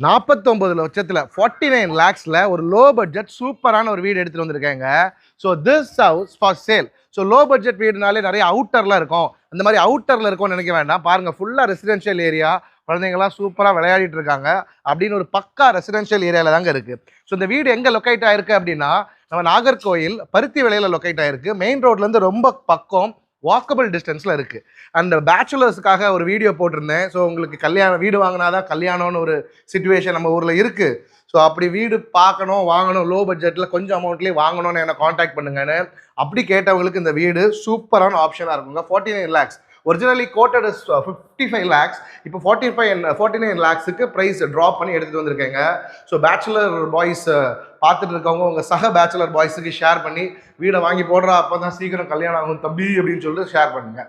49 லட்சத்தில் 49 lakhsல ஒரு low budget சூப்பரான ஒரு வீடு எடுத்துகிட்டு வந்திருக்கேங்க. So this house for sale. So low budget வீடுனாலே நிறைய அவுட்டர்லாம் இருக்கும். அந்த மாதிரி அவுட்டரில் இருக்கும்னு நினைக்க வேண்டாம். பாருங்கள், ஃபுல்லாக ரெசிடென்ஷியல் ஏரியா, குழந்தைங்களாம் சூப்பராக விளையாடிட்டு இருக்காங்க. அப்படின்னு ஒரு பக்கா ரெசிடென்ஷியல் ஏரியாவில் தாங்க இருக்குது. ஸோ இந்த வீடு எங்கே லொக்கேட் ஆயிருக்கு அப்படின்னா, நம்ம நாகர்கோயில் பருத்தி விலையில் லொக்கேட் ஆயிருக்கு. மெயின் ரோட்லேருந்து ரொம்ப பக்கம், வாக்கபிள் டிஸ்டன்ஸில் இருக்குது. அந்த பேச்சுலர்ஸுக்காக ஒரு வீடியோ போட்டிருந்தேன். ஸோ உங்களுக்கு கல்யாணம் வீடு வாங்கினாதான் கல்யாணம்னு ஒரு சிச்சுவேஷன் நம்ம ஊரில் இருக்குது. ஸோ அப்படி வீடு பார்க்கணும், வாங்கணும், லோ பட்ஜெட்டில் கொஞ்சம் அமௌண்ட்லேயே வாங்கணும்னு என்னை காண்டாக்ட் பண்ணுங்கன்னு அப்படி கேட்டவங்களுக்கு இந்த வீடு சூப்பரான ஆப்ஷனாக இருக்குங்க. 49 lakhs. Originally quoted is 55 lakhs. இப்போ 49 lakhsக்கு ப்ரைஸ் ட்ராப் பண்ணி எடுத்துகிட்டு வந்திருக்கேங்க. ஸோ பேச்சுலர் பாய்ஸ் பார்த்துட்டு இருக்கவங்க உங்கள் சக பேச்சுலர் பாய்ஸுக்கு ஷேர் பண்ணி வீடை வாங்கி போடுறா, அப்போ தான் சீக்கிரம் கல்யாணம் ஆகும் தம்பி அப்படின்னு சொல்லிட்டு ஷேர் பண்ணுங்க.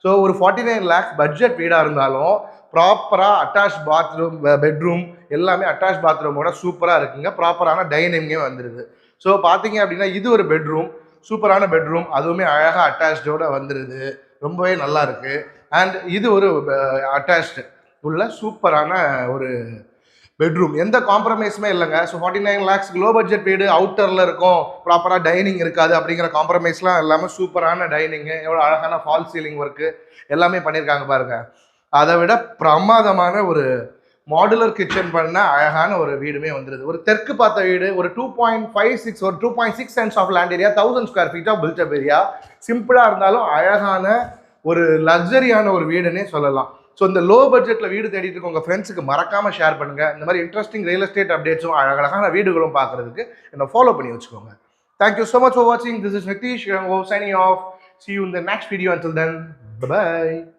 ஸோ ஒரு 49 lakhs பட்ஜெட் வீடாக இருந்தாலும் ப்ராப்பராக அட்டாச் பாத்ரூம், பெட்ரூம் எல்லாமே அட்டாச் பாத்ரூமோட சூப்பராக இருக்குங்க. ப்ராப்பரான டைனிங்கே வந்துடுது. ஸோ பார்த்தீங்க அப்படின்னா இது ஒரு பெட்ரூம், சூப்பரான பெட்ரூம், அதுவுமே அழகாக அட்டாச்சோடு வந்துடுது. ரொம்பவே நல்லா இருக்குது. அண்ட் இது ஒரு அட்டாச்டு உள்ள சூப்பரான ஒரு பெட்ரூம், எந்த காம்ப்ரமைஸுமே இல்லைங்க. ஸோ 49 lakhs லோ பட்ஜெட் வீடு, அவுட்டரில் இருக்கும், ப்ராப்பராக டைனிங் இருக்காது அப்படிங்கிற காம்ப்ரமைஸ்லாம் எல்லாமே சூப்பரான டைனிங்கு, எவ்வளோ அழகான ஃபால் சீலிங் ஒர்க்கு எல்லாமே பண்ணியிருக்காங்க பாருங்கள். அதை விட பிரமாதமான ஒரு மாடுலர் கிச்சன் பண்ண அழகான ஒரு வீடுமே வந்துடுது. ஒரு தெற்கு பார்த்த வீடு, ஒரு 2.56 ஒரு 2.6 cents of land area, 1000 square feet of built up area, சிம்பிளாக இருந்தாலும் அழகான ஒரு லக்ஸரியான ஒரு வீடுன்னே சொல்லலாம். ஸோ இந்த லோ பட்ஜெட்டில் வீடு தேடிட்டு இருக்க உங்கள் ஃப்ரெண்ட்ஸுக்கு மறக்காமல் ஷேர் பண்ணுங்கள். இந்த மாதிரி இன்ட்ரெஸ்டிங் ரியல் எஸ்டேட் அப்டேட்ஸும் அழகழகான வீடுகளும் பார்க்குறதுக்கு என்னை ஃபாலோ பண்ணி வச்சுக்கோங்க. தேங்க்யூ ஸோ மச் ஃபார் வாட்சிங். This is Nitish signing off. See you in the next video. Until then, bye bye.